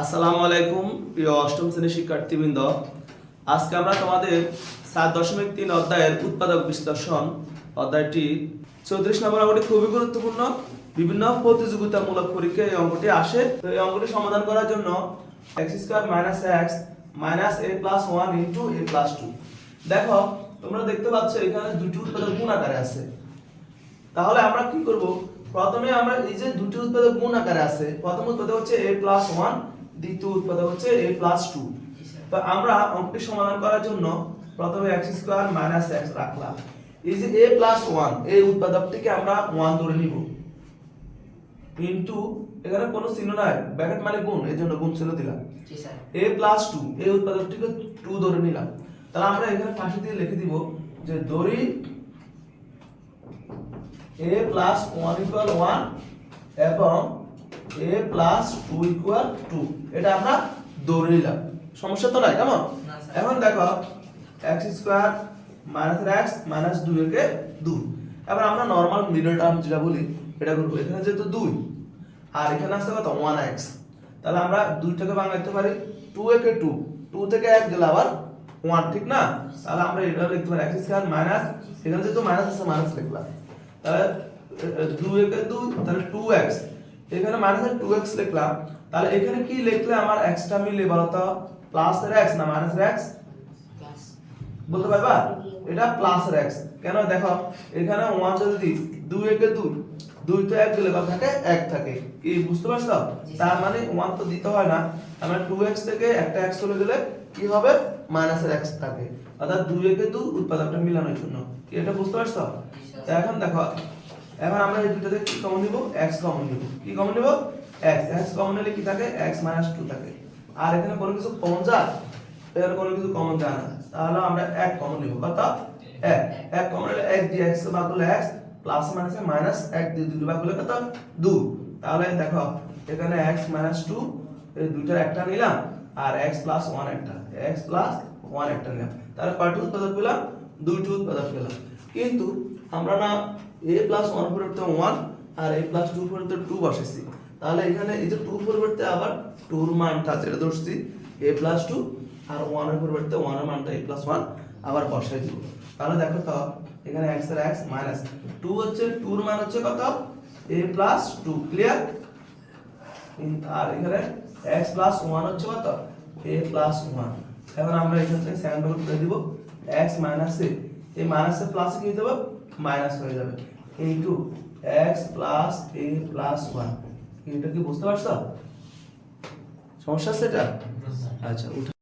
আসসালামু আলাইকুম প্রিয় অষ্টম শ্রেণীর শিক্ষার্থীবৃন্দ। আজকে আমরা তোমাদের 7.3 অধ্যায়ের উৎপাদক বিশ্লেষণ অধ্যায়টি 34 নম্বর অঙ্কটি খুবই গুরুত্বপূর্ণ। বিভিন্ন প্রতিযোগিতামূলক পরীক্ষায় এই অঙ্কটি আসে। তো এই অঙ্কটি সমাধান করার জন্য x² - x - a + 1 * a + 2। দেখো তোমরা দেখতে পাচ্ছ এখানে দুটি উৎপাদক গুণ আকারে আছে। তাহলে আমরা কি করব? প্রথমে আমরা এই যে দুটি উৎপাদক গুণ আকারে আছে, প্রথম উৎপাদক হচ্ছে a + 1, দ্বিতীয় উৎপাদক হচ্ছে a + 2। তো আমরা অঙ্কটি সমাধান করার জন্য প্রথমে x² - x রাখলাম। এই যে a + 1 এই উৎপাদকটিকে আমরা 1 ধরে নিব, ইনটু এখানে কোনো চিহ্ন নাই, ব্র্যাকেট মানে গুণ, এজন্য গুণ চিহ্ন দিলাম। জি স্যার। a + 2 এই উৎপাদকটিকে 2 ধরে নিলাম। তাহলে আমরা এখানে পাশে দিয়ে লিখে দিব যে ধরি a + 1 = 1 এবং a + 2 = 2। এটা আমরা ধরে নিলাম, সমস্যা তো নাই, কেমন? এখন দেখো x² - x - 2 কে 2। এবার আমরা নরমাল মিডল টার্ম যেটা বলি এটা করব। এখানে যেহেতু 2 আর এখানে আছে কত 1x, তাহলে আমরা 2 টাকে ভাঙাইতে পারি 2 কে 2, 2 থেকে 1 গেলে আবার 1, ঠিক না? তাহলে আমরা এটা লিখতে পারি x² - এখানে যেহেতু মাইনাস আছে মাইনাস লিখলাম, তাহলে 2 কে 2 তাহলে 2x, এখানে মাইনাসে 2x লিখলাম। তাহলে এখানে কি লিখলে আমার x টা মিলে বলো তো, প্লাস এর x না মাইনাস এর x? প্লাস। বলতে পারবা? এটা প্লাস এর x। কেন দেখো এখানে 1 যদি দিই 2 কে 2, 2 তো 1 গেলে কত থাকে? 1 থাকে। কি বুঝতে পারছো? তার মানে 1 তো দিতে হয় না, আমরা 2x থেকে একটা x চলে গেলে কি হবে? মাইনাস এর x থাকে। অর্থাৎ 2 কে 2 উৎপাদকটা মিলানোর জন্য। কি এটা বুঝতে পারছো? এখন দেখো, এখন আমরা এই দুটো থেকে কি কমন নিব? x কমন নিব। কি কমন নিব? x কমন নিলে কি থাকে? x - 2 থাকে। আর এখানে কোনো কিছু কমন যায়? এখানে কোনো কিছু কমন যায় না, তাহলে আমরা 1 কমন নিব। কত? 1 কমন নিলে 1 দিয়ে x ভাগ করলে x, প্লাস মাইনাসে মাইনাস 1 দিয়ে 2 ভাগ করলে কত? 2। তাহলে দেখো এখানে x - 2 এই দুইটার একটা নিলাম আর x + 1 একটা, x + 1 একটা নিলাম। তাহলে কয়টি উৎপাদক পেলাম? দুইটি উৎপাদক পেলাম। কিন্তু আমরা না a + 1 পরিবর্তে 1 আর a + 2 পরিবর্তে 2 বসাইছি। তাহলে এখানে এই যে 2 পরিবর্তে আবার 2 এর মানটা যেটা ধরছি a + 2 আর 1 এর পরিবর্তে 1 এর মানটা a + 1 আবার বসাই দিব। তাহলে দেখো তো এখানে x এর x মাইনাস 2 হচ্ছে 2 এর মান হচ্ছে কত? a + 2, clear? আর এখানে x + 1 হচ্ছে কত? a + 1। এখন আমরা এখান থেকে সেকেন্ড ব্র্যাকেট তুলে দিব, x - a, এই মাইনাসে প্লাসে কি হয়ে যাবে? মাইনাস হয়ে যাবে, ইনটু x + a + 1। এটা কি বুঝতে পারছো? সমস্যা আছে এটা? আচ্ছা।